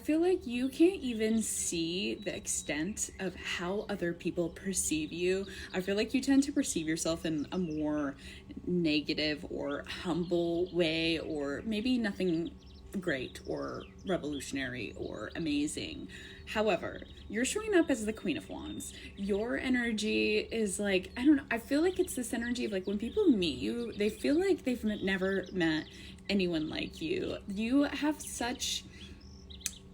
feel like you can't even see the extent of how other people perceive you. I feel like you tend to perceive yourself in a more negative or humble way, or maybe nothing great or revolutionary or amazing. However, you're showing up as the Queen of Wands. Your energy is like, I don't know, I feel like it's this energy of like when people meet you, they feel like they've never met anyone like you. You have such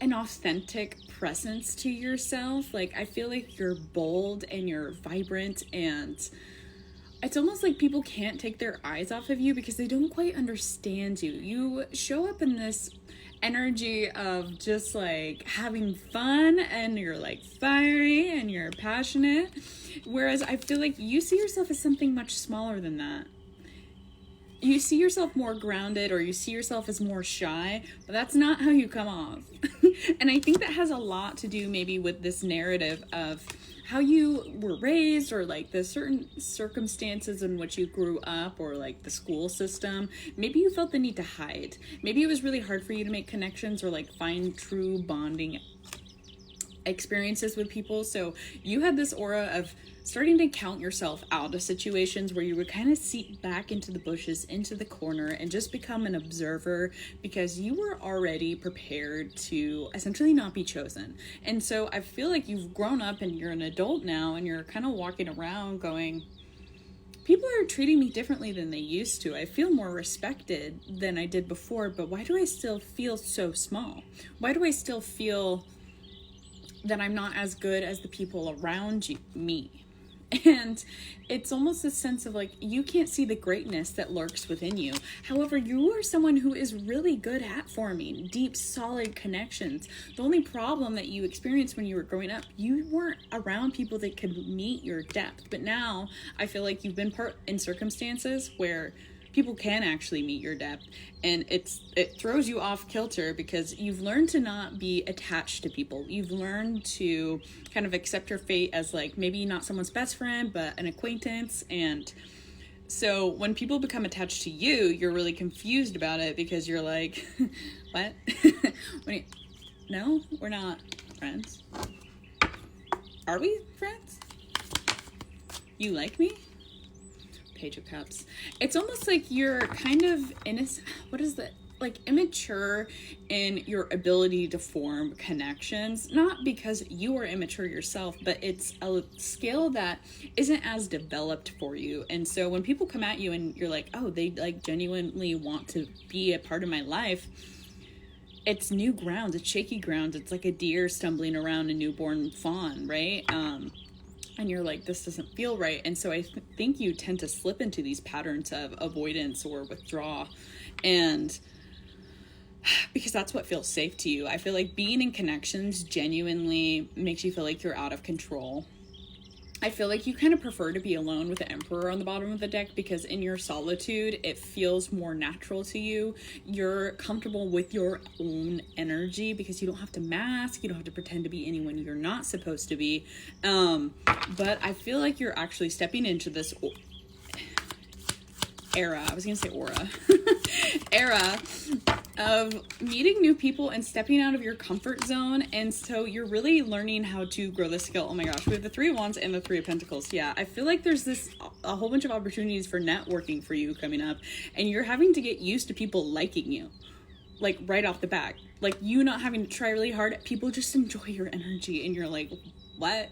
an authentic presence to yourself. Like, I feel like you're bold and you're vibrant, and it's almost like people can't take their eyes off of you because they don't quite understand you. You show up in this energy of just like having fun, and you're like fiery and you're passionate. Whereas I feel like you see yourself as something much smaller than that. You see yourself more grounded, or you see yourself as more shy, but that's not how you come off. And I think that has a lot to do maybe with this narrative of how you were raised, or like the certain circumstances in which you grew up, or like the school system. Maybe you felt the need to hide. Maybe it was really hard for you to make connections or like find true bonding experiences with people. So you had this aura of starting to count yourself out of situations where you would kind of seep back into the bushes, into the corner, and just become an observer because you were already prepared to essentially not be chosen. And so I feel like you've grown up and you're an adult now, and you're kind of walking around going, people are treating me differently than they used to. I feel more respected than I did before, but why do I still feel so small? Why do I still feel that I'm not as good as the people around me? And it's almost a sense of like, you can't see the greatness that lurks within you. However, you are someone who is really good at forming deep, solid connections. The only problem that you experienced when you were growing up, you weren't around people that could meet your depth. But now I feel like you've been put in circumstances where people can actually meet your depth, and it throws you off kilter because you've learned to not be attached to people. You've learned to kind of accept your fate as like maybe not someone's best friend, but an acquaintance. And so when people become attached to you, you're really confused about it because you're like, what? No, we're not friends. Are we friends? You like me? Page of Cups. It's almost like you're kind of innocent. What is that? Like immature in your ability to form connections, not because you are immature yourself, but it's a skill that isn't as developed for you. And so when people come at you and you're like, oh, they like genuinely want to be a part of my life, it's new ground, it's shaky ground. It's like a deer stumbling around a newborn fawn, right? And you're like, this doesn't feel right. And so I think you tend to slip into these patterns of avoidance or withdraw. And because that's what feels safe to you. I feel like being in connections genuinely makes you feel like you're out of control. I feel like you kind of prefer to be alone with the Emperor on the bottom of the deck because in your solitude, it feels more natural to you. You're comfortable with your own energy because you don't have to mask. You don't have to pretend to be anyone you're not supposed to be. But I feel like you're actually stepping into this era. I was going to say aura. Era of meeting new people and stepping out of your comfort zone. And so you're really learning how to grow this skill. Oh my gosh, we have the Three of Wands and the Three of Pentacles. Yeah, I feel like there's a whole bunch of opportunities for networking for you coming up, and you're having to get used to people liking you, like right off the bat. Like you not having to try really hard. People just enjoy your energy, and you're like, what?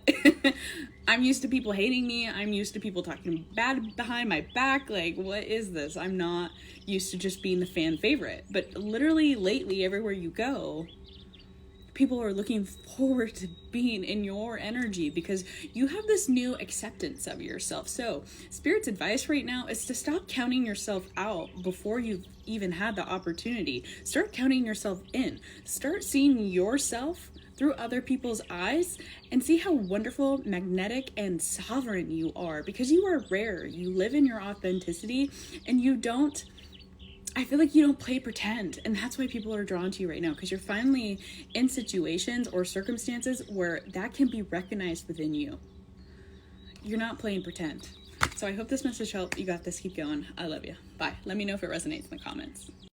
I'm used to people hating me. I'm used to people talking bad behind my back. Like, what is this? I'm not used to just being the fan favorite. But literally lately, everywhere you go, people are looking forward to being in your energy because you have this new acceptance of yourself. So Spirit's advice right now is to stop counting yourself out before you've even had the opportunity. Start counting yourself in. Start seeing yourself through other people's eyes and see how wonderful, magnetic, and sovereign you are because you are rare. You live in your authenticity and I feel like you don't play pretend, and that's why people are drawn to you right now because you're finally in situations or circumstances where that can be recognized within you. You're not playing pretend. So I hope this message helped. You got this. Keep going. I love you. Bye. Let me know if it resonates in the comments.